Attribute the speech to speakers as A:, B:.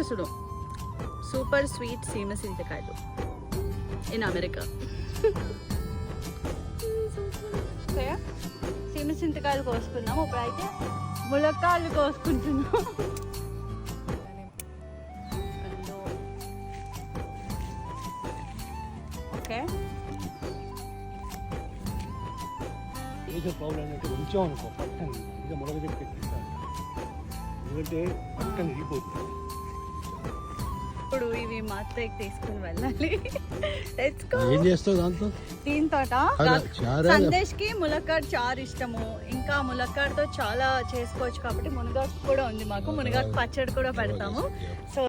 A: చూడు super sweet సీమ చింతకాయలు ఇన్ అమెరికా. సీమ చింతకాయలు కోసుకున్నాము, ఇప్పుడైతే ములక్కాయలు కోసుకుంటున్నాం. ఓకే
B: పౌడర్ అనేది కొంచెం అనుకో పక్కన ఇంకా మొదలు పెట్టేస్తాను, ఎందుకంటే పక్కన ఇరిగిపోతుంది.
A: ఇప్పుడు ఇవి మా అత్తయ్యకి తీసుకుని వెళ్ళాలి.
B: ఏం చేస్తావు దాంతో?
A: దీంతో సందేశ్ కి ములక్కాడ చారు ఇష్టము, ఇంకా ములక్కాడతో చాలా చేసుకోవచ్చు కాబట్టి మునగాకు కూడా ఉంది మాకు, మునగాకు పచ్చడి కూడా పెడతాము. సో